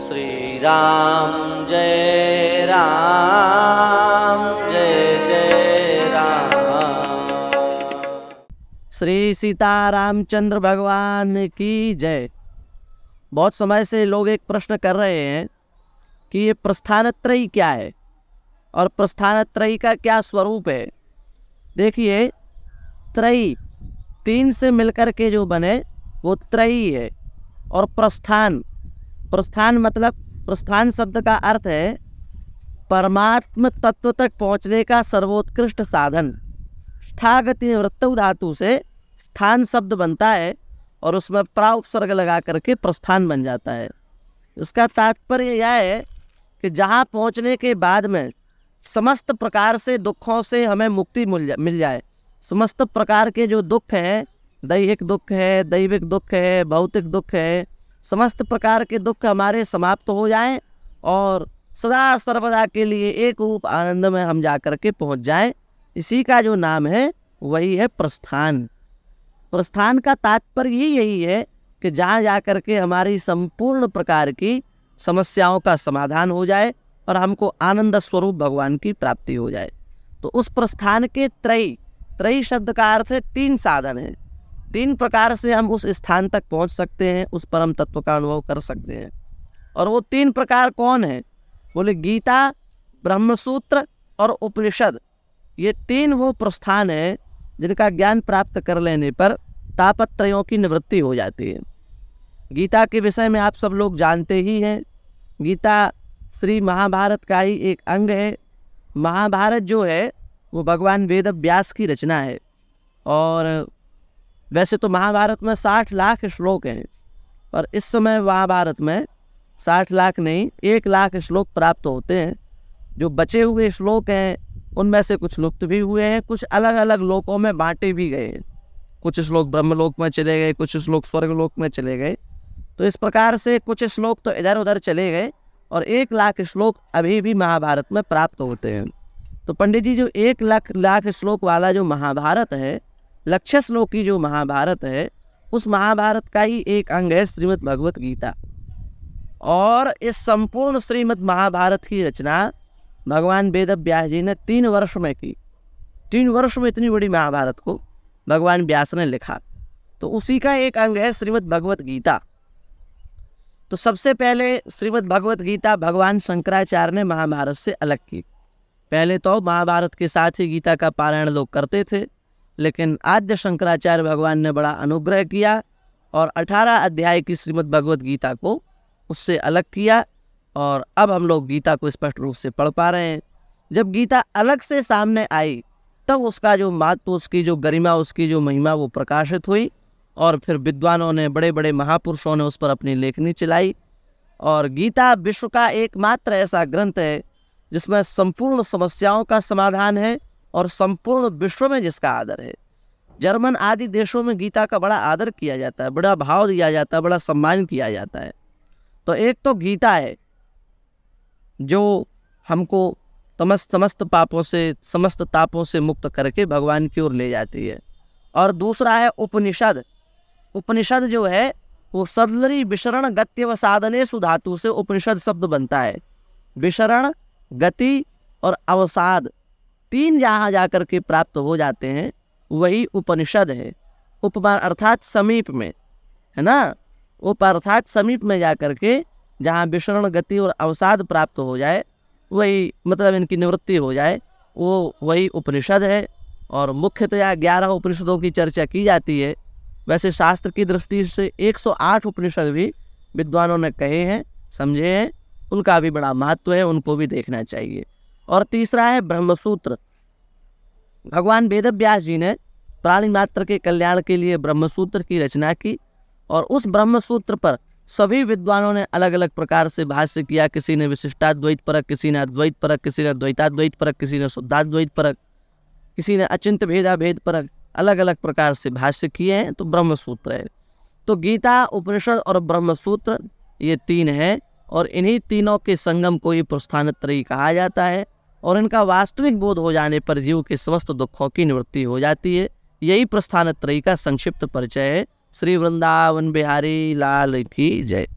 श्री राम जय राम जय जय राम। श्री सीता रामचंद्र भगवान की जय। बहुत समय से लोग एक प्रश्न कर रहे हैं कि ये प्रस्थानत्रयी क्या है और प्रस्थानत्रयी का क्या स्वरूप है। देखिए, त्रयी तीन से मिलकर के जो बने वो त्रयी है। और प्रस्थान, प्रस्थान मतलब, प्रस्थान शब्द का अर्थ है परमात्म तत्व तक पहुँचने का सर्वोत्कृष्ट साधन। स्थागति निवृत्तौ धातु से स्थान शब्द बनता है और उसमें प्रा उपसर्ग लगा करके प्रस्थान बन जाता है। इसका तात्पर्य यह है कि जहाँ पहुँचने के बाद में समस्त प्रकार से दुखों से हमें मुक्ति मिल जाए। समस्त प्रकार के जो दुख हैं, दैहिक दुख है, दैविक दुख है, भौतिक दुख है, समस्त प्रकार के दुख हमारे समाप्त हो जाएं और सदा सर्वदा के लिए एक रूप आनंद में हम जा कर के पहुँच जाएं। इसी का जो नाम है वही है प्रस्थान। प्रस्थान का तात्पर्य ही यही है कि जहाँ जा कर के हमारी संपूर्ण प्रकार की समस्याओं का समाधान हो जाए और हमको आनंद स्वरूप भगवान की प्राप्ति हो जाए। तो उस प्रस्थान के त्रयी, त्रयी शब्द का अर्थ है तीन साधन है। तीन प्रकार से हम उस स्थान तक पहुंच सकते हैं, उस परम तत्व का अनुभव कर सकते हैं। और वो तीन प्रकार कौन है? बोले गीता, ब्रह्मसूत्र और उपनिषद। ये तीन वो प्रस्थान है जिनका ज्ञान प्राप्त कर लेने पर तापत्रयों की निवृत्ति हो जाती है। गीता के विषय में आप सब लोग जानते ही हैं। गीता श्री महाभारत का ही एक अंग है। महाभारत जो है वो भगवान वेद व्यास की रचना है। और वैसे तो महाभारत में 60 लाख श्लोक हैं, पर इस समय महाभारत में 60 लाख नहीं, 1 लाख श्लोक प्राप्त होते हैं। जो बचे हुए श्लोक हैं उनमें से कुछ लुप्त भी हुए हैं, कुछ अलग अलग लोकों में बांटे भी गए हैं। कुछ श्लोक ब्रह्मलोक में चले गए, कुछ श्लोक स्वर्गलोक में चले गए। तो इस प्रकार से कुछ श्लोक तो इधर उधर चले गए और 1 लाख श्लोक अभी भी महाभारत में प्राप्त होते हैं। तो पंडित जी, जो 1 लाख श्लोक वाला जो महाभारत है, लक्ष्य श्लोकी जो महाभारत है, उस महाभारत का ही एक अंग है श्रीमद् भगवत गीता। और इस संपूर्ण श्रीमद् महाभारत की रचना भगवान वेद व्यास जी ने 3 वर्ष में की। 3 वर्ष में इतनी बड़ी महाभारत को भगवान व्यास ने लिखा। तो उसी का एक अंग है श्रीमद् भगवत गीता। तो सबसे पहले श्रीमद् भगवत गीता भगवान शंकराचार्य ने महाभारत से अलग की। पहले तो महाभारत के साथ ही गीता का पारायण लोग करते थे, लेकिन आद्य शंकराचार्य भगवान ने बड़ा अनुग्रह किया और 18 अध्याय की श्रीमद् भगवत गीता को उससे अलग किया। और अब हम लोग गीता को स्पष्ट रूप से पढ़ पा रहे हैं। जब गीता अलग से सामने आई तब उसका जो महत्व, उसकी जो गरिमा, उसकी जो महिमा वो प्रकाशित हुई। और फिर विद्वानों ने, बड़े बड़े महापुरुषों ने उस पर अपनी लेखनी चलाई। और गीता विश्व का एकमात्र ऐसा ग्रंथ है जिसमें संपूर्ण समस्याओं का समाधान है और संपूर्ण विश्व में जिसका आदर है। जर्मन आदि देशों में गीता का बड़ा आदर किया जाता है, बड़ा भाव दिया जाता है, बड़ा सम्मान किया जाता है। तो एक तो गीता है जो हमको समस्त पापों से, समस्त तापों से मुक्त करके भगवान की ओर ले जाती है। और दूसरा है उपनिषद। उपनिषद जो है वो सदलरी विशरण गत्यव साधनेषु धातु से उपनिषद शब्द बनता है। विशरण, गति और अवसाद, 3 जहाँ जाकर के प्राप्त हो जाते हैं वही उपनिषद है। उपमा अर्थात समीप में, है ना। उप अर्थात समीप में जाकर के जहाँ विशरण, गति और अवसाद प्राप्त हो जाए, वही मतलब इनकी निवृत्ति हो जाए, वो वही उपनिषद है। और मुख्यतया 11 उपनिषदों की चर्चा की जाती है। वैसे शास्त्र की दृष्टि से 108 उपनिषद भी विद्वानों ने कहे हैं, समझे हैं, उनका भी बड़ा महत्व है, उनको भी देखना चाहिए। और तीसरा है ब्रह्मसूत्र। भगवान वेद व्यास जी ने प्राणी मात्र के कल्याण के लिए ब्रह्मसूत्र की रचना की। और उस ब्रह्मसूत्र पर सभी विद्वानों ने अलग अलग प्रकार से भाष्य किया। किसी ने विशिष्टाद्वैत परक, किसी ने अद्वैत परक, किसी ने द्वैताद्वैत परक, किसी ने शुद्धाद्वैत परक, किसी ने अचिंत्य भेदाभेद परक, अलग अलग प्रकार से भाष्य किए हैं। तो ब्रह्मसूत्र है। तो गीता, उपनिषद और ब्रह्मसूत्र ये 3 हैं। और इन्हीं तीनों के संगम को ही प्रस्थानत्रयी कहा जाता है। और इनका वास्तविक बोध हो जाने पर जीव के समस्त दुखों की निवृत्ति हो जाती है। यही प्रस्थानत्रयी का संक्षिप्त परिचय है। श्री वृंदावन बिहारी लाल की जय।